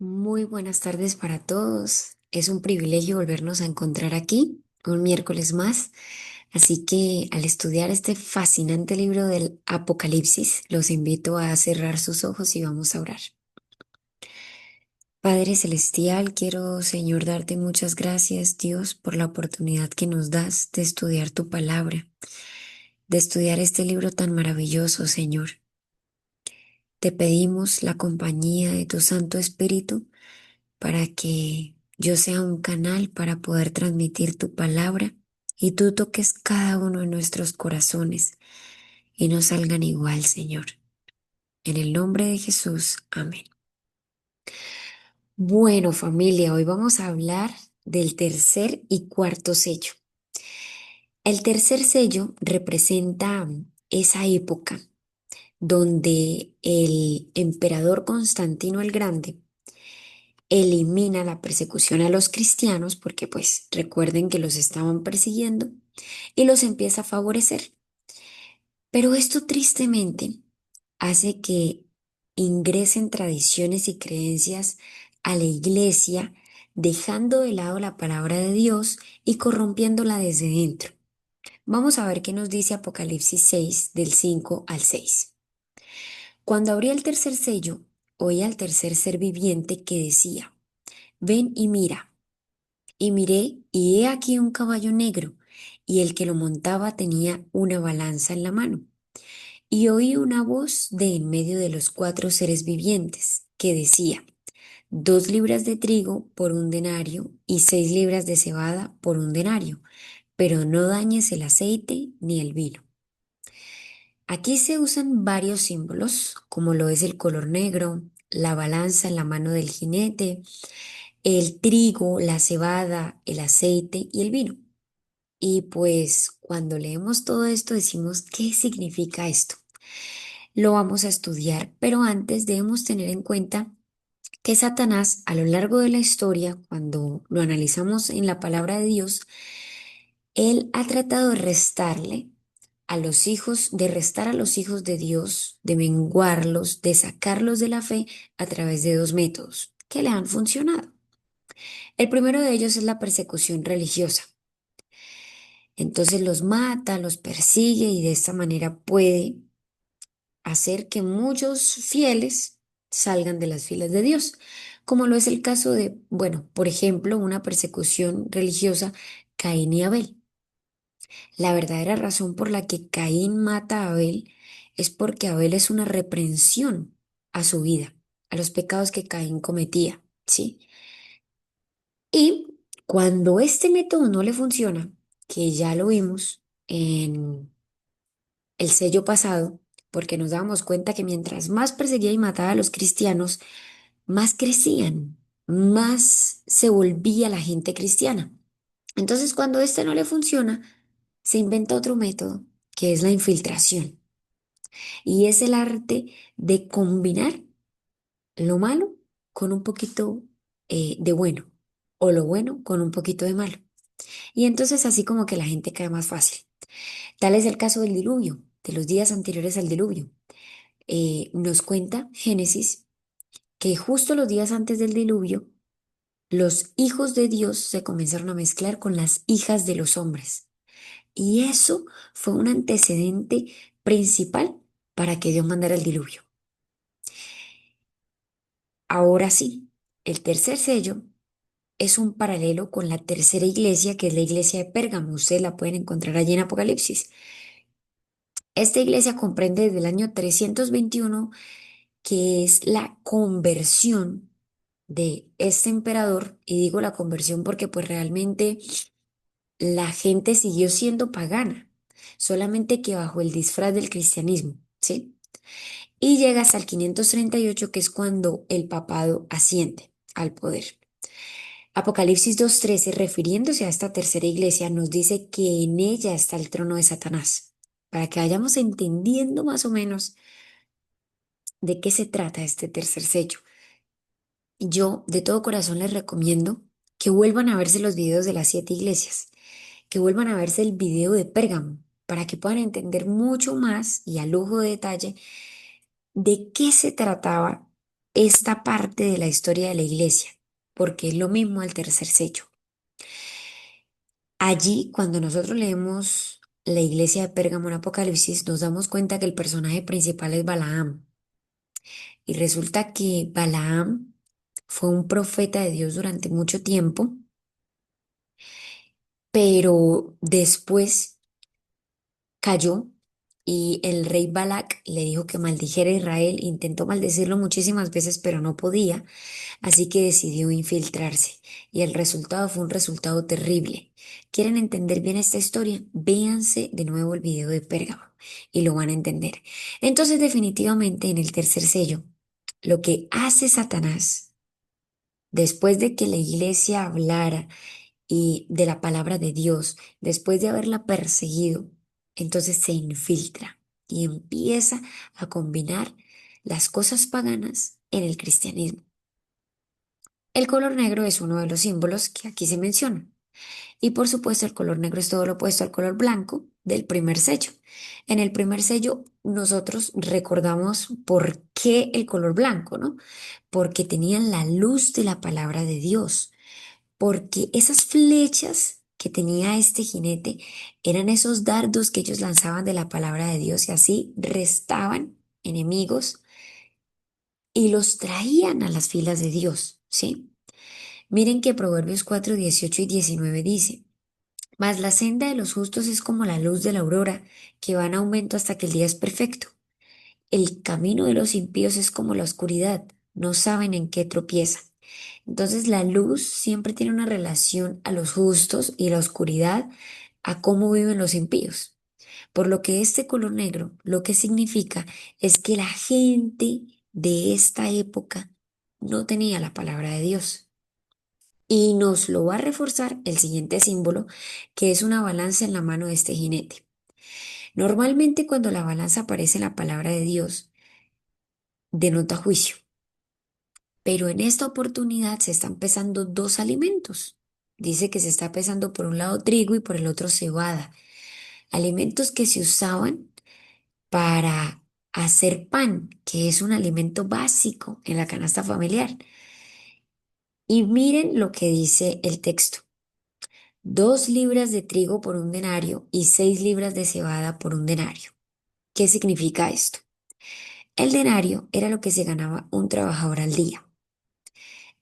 Muy buenas tardes para todos. Es un privilegio volvernos a encontrar aquí un miércoles más. Así que al estudiar este fascinante libro del Apocalipsis, los invito a cerrar sus ojos y vamos a orar. Padre Celestial, quiero, Señor, darte muchas gracias, Dios, por la oportunidad que nos das de estudiar tu palabra, de estudiar este libro tan maravilloso, Señor. Te pedimos la compañía de tu Santo Espíritu para que yo sea un canal para poder transmitir tu palabra y tú toques cada uno de nuestros corazones y no salgan igual, Señor. En el nombre de Jesús, amén. Bueno, familia, hoy vamos a hablar del tercer y cuarto sello. El tercer sello representa esa época donde el emperador Constantino el Grande elimina la persecución a los cristianos porque pues recuerden que los estaban persiguiendo y los empieza a favorecer. Pero esto tristemente hace que ingresen tradiciones y creencias a la iglesia, dejando de lado la palabra de Dios y corrompiéndola desde dentro. Vamos a ver qué nos dice Apocalipsis 6 del 5 al 6. Cuando abrí el tercer sello, oí al tercer ser viviente que decía, ven y mira. Y miré, y he aquí un caballo negro, y el que lo montaba tenía una balanza en la mano. Y oí una voz de en medio de los cuatro seres vivientes, que decía, 2 libras de trigo por un denario, y 6 libras de cebada por un denario, pero no dañes el aceite ni el vino. Aquí se usan varios símbolos, como lo es el color negro, la balanza en la mano del jinete, el trigo, la cebada, el aceite y el vino. Y pues cuando leemos todo esto decimos, ¿qué significa esto? Lo vamos a estudiar, pero antes debemos tener en cuenta que Satanás a lo largo de la historia, cuando lo analizamos en la palabra de Dios, él ha tratado de restarle a los hijos, de restar a los hijos de Dios, de menguarlos, de sacarlos de la fe a través de 2 métodos que le han funcionado. El primero de ellos es la persecución religiosa. Entonces los mata, los persigue y de esta manera puede hacer que muchos fieles salgan de las filas de Dios, como lo es el caso de, bueno, por ejemplo, una persecución religiosa, Caín y Abel. La verdadera razón por la que Caín mata a Abel es porque Abel es una reprensión a su vida, a los pecados que Caín cometía, ¿sí? Y cuando este método no le funciona, que ya lo vimos en el sello pasado, porque nos dábamos cuenta que mientras más perseguía y mataba a los cristianos, más crecían, más se volvía la gente cristiana. Entonces, cuando este no le funciona, se inventa otro método, que es la infiltración, y es el arte de combinar lo malo con un poquito de bueno, o lo bueno con un poquito de malo. Y entonces así como que la gente cae más fácil. Tal es el caso del diluvio, de los días anteriores al diluvio. Nos cuenta Génesis que justo los días antes del diluvio, los hijos de Dios se comenzaron a mezclar con las hijas de los hombres. Y eso fue un antecedente principal para que Dios mandara el diluvio. Ahora sí, el tercer sello es un paralelo con la tercera iglesia, que es la iglesia de Pérgamo. Ustedes la pueden encontrar allí en Apocalipsis. Esta iglesia comprende desde el año 321, que es la conversión de este emperador, y digo la conversión porque pues realmente la gente siguió siendo pagana, solamente que bajo el disfraz del cristianismo, ¿sí? Y llega hasta el 538, que es cuando el papado asciende al poder. Apocalipsis 2:13, refiriéndose a esta tercera iglesia, nos dice que en ella está el trono de Satanás, para que vayamos entendiendo más o menos de qué se trata este tercer sello. Yo de todo corazón les recomiendo que vuelvan a verse los videos de las 7 iglesias, que vuelvan a verse el video de Pérgamo, para que puedan entender mucho más y a lujo de detalle de qué se trataba esta parte de la historia de la iglesia, porque es lo mismo al tercer sello. Allí, cuando nosotros leemos la iglesia de Pérgamo en Apocalipsis, nos damos cuenta que el personaje principal es Balaam. Y resulta que Balaam fue un profeta de Dios durante mucho tiempo, pero después cayó y el rey Balac le dijo que maldijera a Israel. Intentó maldecirlo muchísimas veces, pero no podía, así que decidió infiltrarse. Y el resultado fue un resultado terrible. ¿Quieren entender bien esta historia? Véanse de nuevo el video de Pérgamo y lo van a entender. Entonces, definitivamente, en el tercer sello, lo que hace Satanás, después de que la iglesia hablara y de la palabra de Dios, después de haberla perseguido, entonces se infiltra y empieza a combinar las cosas paganas en el cristianismo. El color negro es uno de los símbolos que aquí se menciona. Y por supuesto, el color negro es todo lo opuesto al color blanco del primer sello. En el primer sello, nosotros recordamos por qué el color blanco, ¿no? Porque tenían la luz de la palabra de Dios, porque esas flechas que tenía este jinete eran esos dardos que ellos lanzaban de la palabra de Dios y así restaban enemigos y los traían a las filas de Dios, ¿sí? Miren que Proverbios 4 18 y 19 dice: Mas la senda de los justos es como la luz de la aurora, que va en aumento hasta que el día es perfecto. El camino de los impíos es como la oscuridad, no saben en qué tropiezan. Entonces la luz siempre tiene una relación a los justos y la oscuridad a cómo viven los impíos. Por lo que este color negro lo que significa es que la gente de esta época no tenía la palabra de Dios. Y nos lo va a reforzar el siguiente símbolo, que es una balanza en la mano de este jinete. Normalmente cuando la balanza aparece en la palabra de Dios, denota juicio. Pero en esta oportunidad se están pesando dos alimentos. Dice que se está pesando por un lado trigo y por el otro cebada. Alimentos que se usaban para hacer pan, que es un alimento básico en la canasta familiar. Y miren lo que dice el texto: 2 libras de trigo por un denario y 6 libras de cebada por un denario. ¿Qué significa esto? El denario era lo que se ganaba un trabajador al día.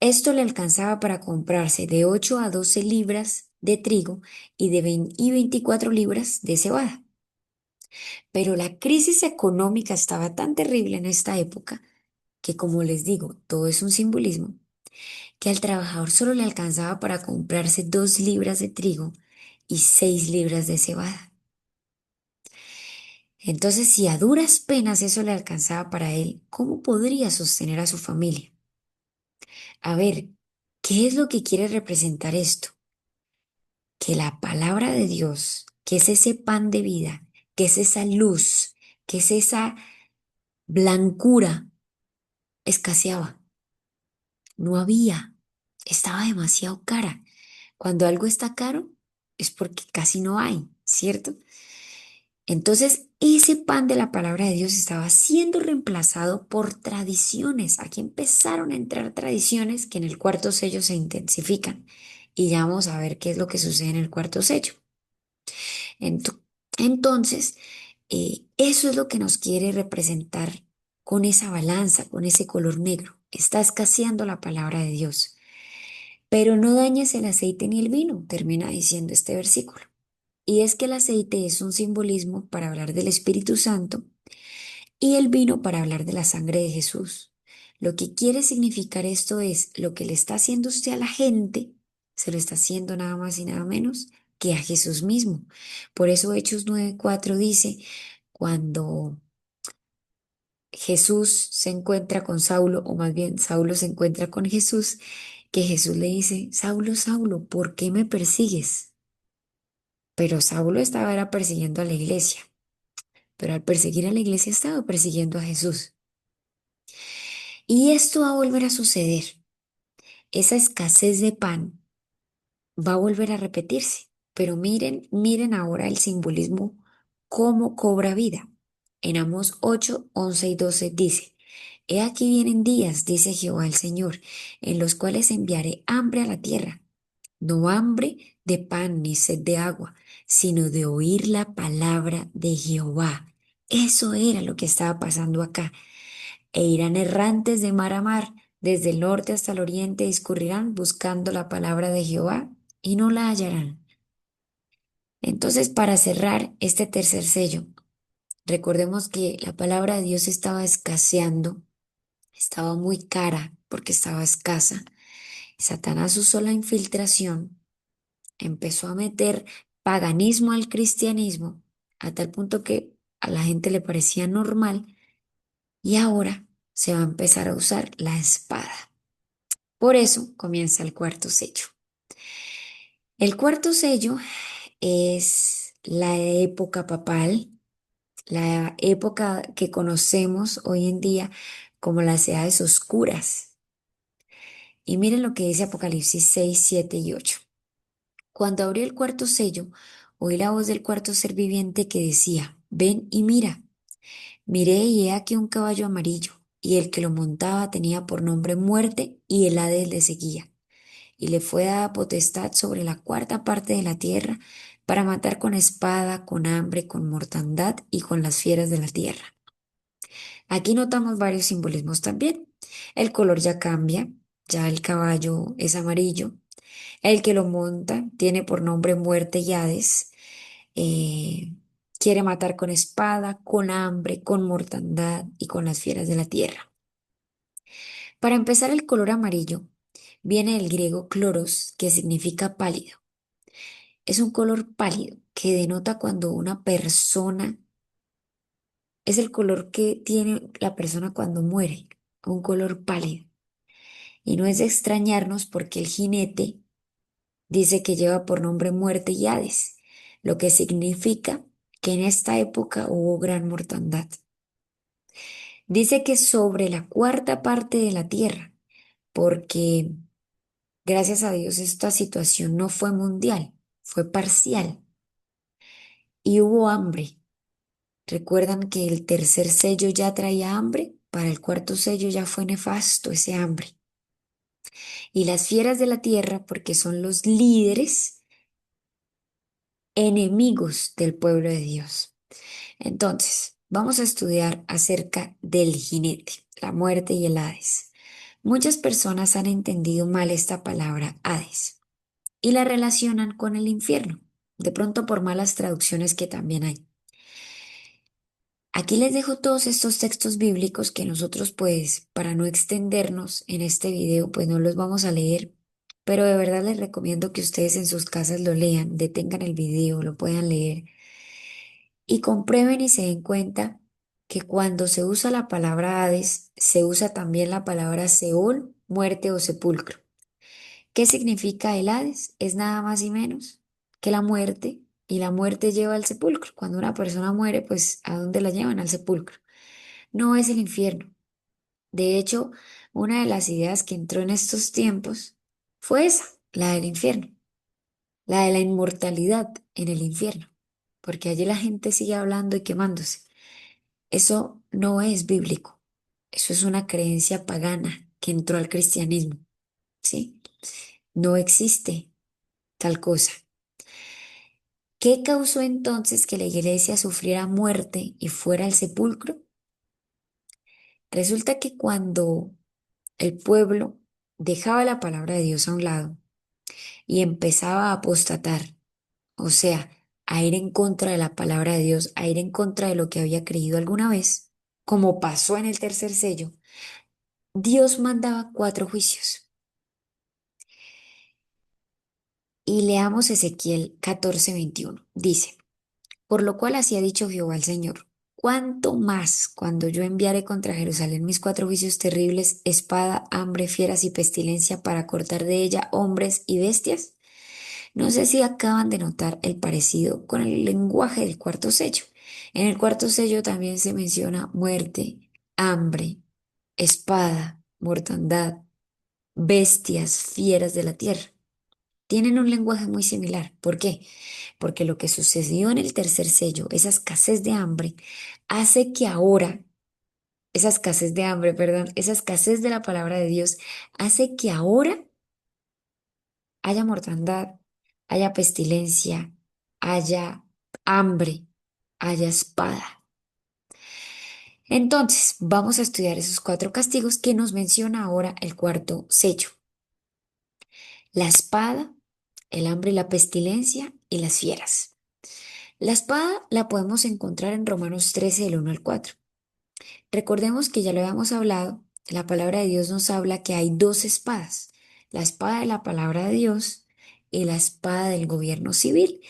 Esto le alcanzaba para comprarse de 8 a 12 libras de trigo y de 20 y 24 libras de cebada. Pero la crisis económica estaba tan terrible en esta época que, como les digo, todo es un simbolismo, que al trabajador solo le alcanzaba para comprarse 2 libras de trigo y 6 libras de cebada. Entonces, si a duras penas eso le alcanzaba para él, ¿cómo podría sostener a su familia? A ver, ¿qué es lo que quiere representar esto? Que la palabra de Dios, que es ese pan de vida, que es esa luz, que es esa blancura, escaseaba. No había, estaba demasiado cara. Cuando algo está caro es porque casi no hay, ¿cierto? Entonces, ese pan de la palabra de Dios estaba siendo reemplazado por tradiciones. Aquí empezaron a entrar tradiciones que en el cuarto sello se intensifican. Y ya vamos a ver qué es lo que sucede en el cuarto sello. Ento- Entonces, eso es lo que nos quiere representar con esa balanza, con ese color negro. Está escaseando la palabra de Dios. Pero no dañes el aceite ni el vino, termina diciendo este versículo. Y es que el aceite es un simbolismo para hablar del Espíritu Santo y el vino para hablar de la sangre de Jesús. Lo que quiere significar esto es lo que le está haciendo usted a la gente, se lo está haciendo nada más y nada menos que a Jesús mismo. Por eso Hechos 9:4 dice, cuando Jesús se encuentra con Saulo, o más bien Saulo se encuentra con Jesús, que Jesús le dice: Saulo, Saulo, ¿por qué me persigues? Pero Saulo estaba era persiguiendo a la iglesia, pero al perseguir a la iglesia estaba persiguiendo a Jesús. Y esto va a volver a suceder. Esa escasez de pan va a volver a repetirse. Pero miren, miren ahora el simbolismo, cómo cobra vida. En Amós 8, 11 y 12 dice: He aquí vienen días, dice Jehová el Señor, en los cuales enviaré hambre a la tierra, no hambre de pan ni sed de agua, sino de oír la palabra de Jehová. Eso era lo que estaba pasando acá. E irán errantes de mar a mar, desde el norte hasta el oriente, discurrirán buscando la palabra de Jehová y no la hallarán. Entonces, para cerrar este tercer sello, recordemos que la palabra de Dios estaba escaseando, estaba muy cara porque estaba escasa. Satanás usó la infiltración, empezó a meter paganismo al cristianismo, a tal punto que a la gente le parecía normal y ahora se va a empezar a usar la espada. Por eso comienza el cuarto sello. El cuarto sello es la época papal, la época que conocemos hoy en día como las edades oscuras. Y miren lo que dice Apocalipsis 6, 7 y 8. Cuando abrió el cuarto sello, oí la voz del cuarto ser viviente que decía, ven y mira. Miré y he aquí un caballo amarillo, y el que lo montaba tenía por nombre muerte, y el Hades le seguía. Y le fue dada potestad sobre la cuarta parte de la tierra para matar con espada, con hambre, con mortandad y con las fieras de la tierra. Aquí notamos varios simbolismos también. El color ya cambia, ya el caballo es amarillo. El que lo monta tiene por nombre muerte y Hades. eh, Quiere matar con espada, con hambre, con mortandad y con las fieras de la tierra. Para empezar, el color amarillo viene del griego kloros, que significa pálido. Es un color pálido que denota cuando una persona, es el color que tiene la persona cuando muere, un color pálido. Y no es de extrañarnos porque el jinete dice que lleva por nombre muerte y Hades, lo que significa que en esta época hubo gran mortandad. Dice que sobre la cuarta parte de la tierra, porque gracias a Dios esta situación no fue mundial, fue parcial y hubo hambre. ¿Recuerdan que el tercer sello ya traía hambre? Para el cuarto sello ya fue nefasto ese hambre. Y las fieras de la tierra, porque son los líderes enemigos del pueblo de Dios. Entonces, vamos a estudiar acerca del jinete, la muerte y el Hades. Muchas personas han entendido mal esta palabra Hades y la relacionan con el infierno, de pronto por malas traducciones que también hay. Aquí les dejo todos estos textos bíblicos que nosotros, pues, para no extendernos en este video, pues no los vamos a leer, pero de verdad les recomiendo que ustedes en sus casas lo lean, detengan el video, lo puedan leer y comprueben y se den cuenta que cuando se usa la palabra Hades, se usa también la palabra Seol, muerte o sepulcro. ¿Qué significa el Hades? Es nada más y menos que la muerte, y la muerte lleva al sepulcro. Cuando una persona muere, pues ¿a dónde la llevan? Al sepulcro. No es el infierno. De hecho, una de las ideas que entró en estos tiempos fue esa, la del infierno, la de la inmortalidad en el infierno, porque allí la gente sigue hablando y quemándose. Eso no es bíblico. Eso es una creencia pagana que entró al cristianismo, ¿sí? No existe tal cosa. ¿Qué causó entonces que la iglesia sufriera muerte y fuera al sepulcro? Resulta que cuando el pueblo dejaba la palabra de Dios a un lado y empezaba a apostatar, o sea, a ir en contra de la palabra de Dios, a ir en contra de lo que había creído alguna vez, como pasó en el tercer sello, Dios mandaba cuatro juicios. Y leamos Ezequiel 14:21. Dice, por lo cual así ha dicho Jehová el Señor. ¿Cuánto más cuando yo enviare contra Jerusalén mis cuatro juicios terribles, espada, hambre, fieras y pestilencia para cortar de ella hombres y bestias? No sé si acaban de notar el parecido con el lenguaje del cuarto sello. En el cuarto sello también se menciona muerte, hambre, espada, mortandad, bestias, fieras de la tierra. Tienen un lenguaje muy similar. ¿Por qué? Porque lo que sucedió en el tercer sello, esa escasez de hambre, hace que ahora esa escasez de hambre, perdón, esa escasez de la palabra de Dios hace que ahora haya mortandad, haya pestilencia, haya hambre, haya espada. Entonces, vamos a estudiar esos cuatro castigos que nos menciona ahora el cuarto sello: la espada, el hambre y la pestilencia y las fieras. La espada la podemos encontrar en Romanos 13, del 1 al 4. Recordemos que ya lo habíamos hablado, la palabra de Dios nos habla que hay dos espadas: la espada de la palabra de Dios y la espada del gobierno civil.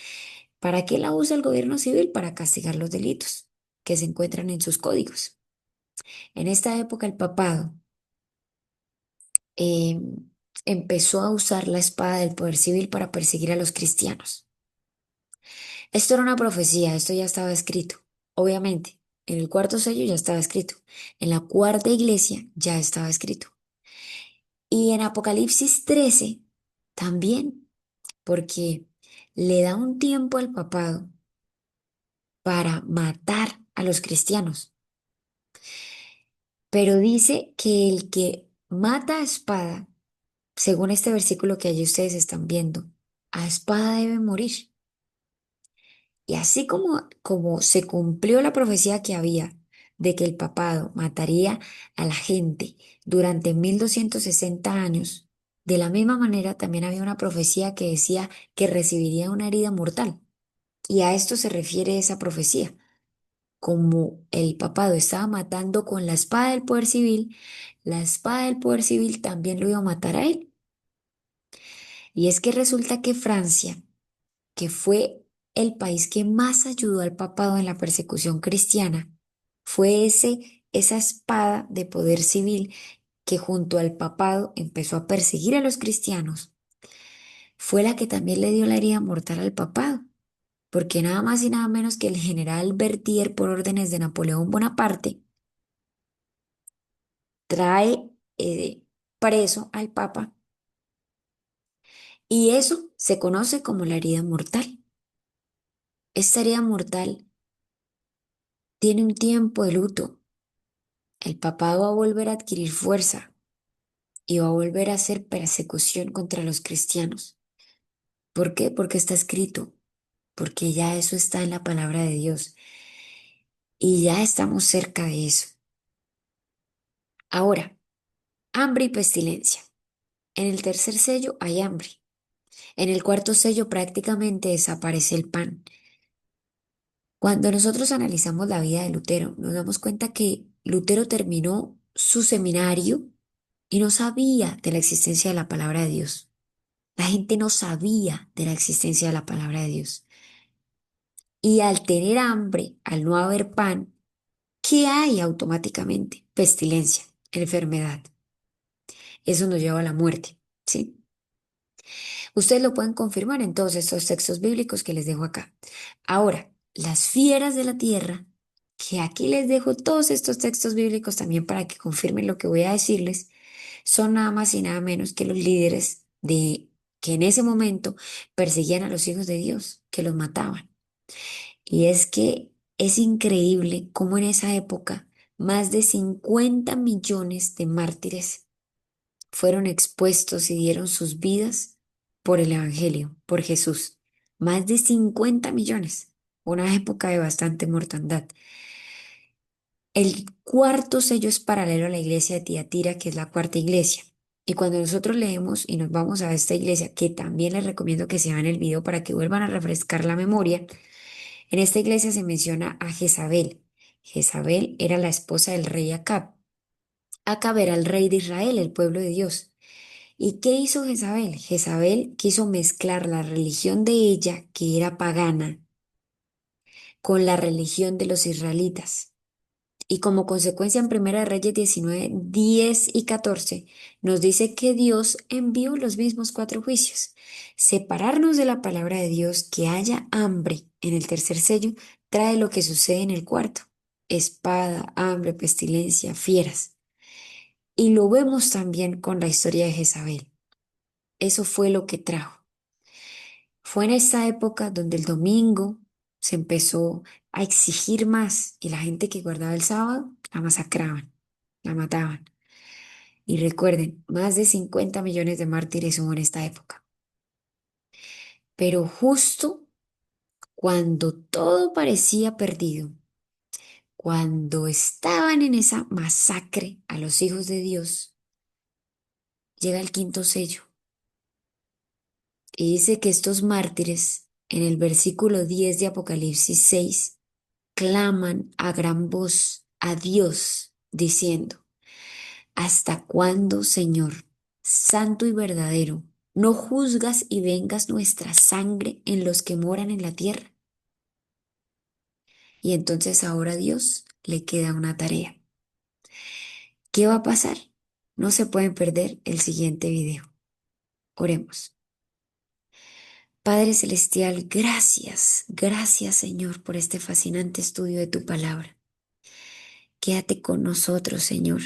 ¿Para qué la usa el gobierno civil? Para castigar los delitos que se encuentran en sus códigos. En esta época el papado eh, empezó a usar la espada del poder civil para perseguir a los cristianos. Esto era una profecía, esto ya estaba escrito. Obviamente, en el cuarto sello ya estaba escrito. En la cuarta iglesia ya estaba escrito. Y en Apocalipsis 13 también, porque le da un tiempo al papado para matar a los cristianos. Pero dice que el que mata a espada, según este versículo que allí ustedes están viendo, a espada debe morir. Y así como se cumplió la profecía que había de que el papado mataría a la gente durante 1260 años, de la misma manera también había una profecía que decía que recibiría una herida mortal. Y a esto se refiere esa profecía. Como el papado estaba matando con la espada del poder civil, la espada del poder civil también lo iba a matar a él. Y es que resulta que Francia, que fue el país que más ayudó al papado en la persecución cristiana, fue esa espada de poder civil que junto al papado empezó a perseguir a los cristianos, fue la que también le dio la herida mortal al papado, porque nada más y nada menos que el general Berthier, por órdenes de Napoleón Bonaparte, trae preso al papa, y eso se conoce como la herida mortal. Esta herida mortal tiene un tiempo de luto. El papado va a volver a adquirir fuerza y va a volver a hacer persecución contra los cristianos. ¿Por qué? Porque está escrito, porque ya eso está en la palabra de Dios y ya estamos cerca de eso. Ahora, hambre y pestilencia. En el tercer sello hay hambre. En el cuarto sello prácticamente desaparece el pan. Cuando nosotros analizamos la vida de Lutero, nos damos cuenta que Lutero terminó su seminario y no sabía de la existencia de la palabra de Dios. La gente no sabía de la existencia de la palabra de Dios. Y al tener hambre, al no haber pan, ¿qué hay automáticamente? Pestilencia, enfermedad. Eso nos lleva a la muerte, ¿sí? Ustedes lo pueden confirmar en todos estos textos bíblicos que les dejo acá. Ahora, las fieras de la tierra, que aquí les dejo todos estos textos bíblicos también para que confirmen lo que voy a decirles, son nada más y nada menos que los líderes de que en ese momento perseguían a los hijos de Dios, que los mataban. Y es que es increíble cómo en esa época más de 50 millones de mártires fueron expuestos y dieron sus vidas por el Evangelio, por Jesús. Más de 50 millones, una época de bastante mortandad. El cuarto sello es paralelo a la iglesia de Tiatira, que es la cuarta iglesia. Y cuando nosotros leemos y nos vamos a esta iglesia, que también les recomiendo que se vean el video para que vuelvan a refrescar la memoria, en esta iglesia se menciona a Jezabel. Jezabel era la esposa del rey Acab. Acab era el rey de Israel, el pueblo de Dios. ¿Y qué hizo Jezabel? Jezabel quiso mezclar la religión de ella, que era pagana, con la religión de los israelitas. Y como consecuencia en Primera de Reyes 19, 10 y 14 nos dice que Dios envió los mismos cuatro juicios. Separarnos de la palabra de Dios, que haya hambre en el tercer sello, trae lo que sucede en el cuarto: espada, hambre, pestilencia, fieras. Y lo vemos también con la historia de Jezabel. Eso fue lo que trajo. Fue en esa época donde el domingo se empezó a exigir más y la gente que guardaba el sábado la masacraban. la mataban. Y recuerden, más de 50 millones de mártires hubo en esta época. Pero justo cuando todo parecía perdido, cuando estaban en esa masacre a los hijos de Dios, llega el quinto sello y dice que estos mártires, en el versículo 10 de Apocalipsis 6, claman a gran voz a Dios, diciendo: ¿Hasta cuándo, Señor, santo y verdadero, no juzgas y vengas nuestra sangre en los que moran en la tierra? Y entonces ahora a Dios le queda una tarea. ¿Qué va a pasar? No se pueden perder el siguiente video. Oremos. Padre Celestial, gracias, gracias Señor por este fascinante estudio de tu palabra. Quédate con nosotros, Señor.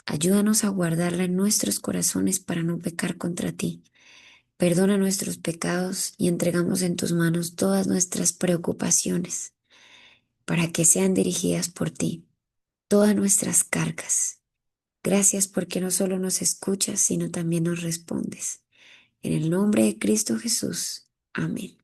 Ayúdanos a guardarla en nuestros corazones para no pecar contra ti. Perdona nuestros pecados y entregamos en tus manos todas nuestras preocupaciones para que sean dirigidas por ti, todas nuestras cargas. Gracias porque no solo nos escuchas, sino también nos respondes. En el nombre de Cristo Jesús. Amén.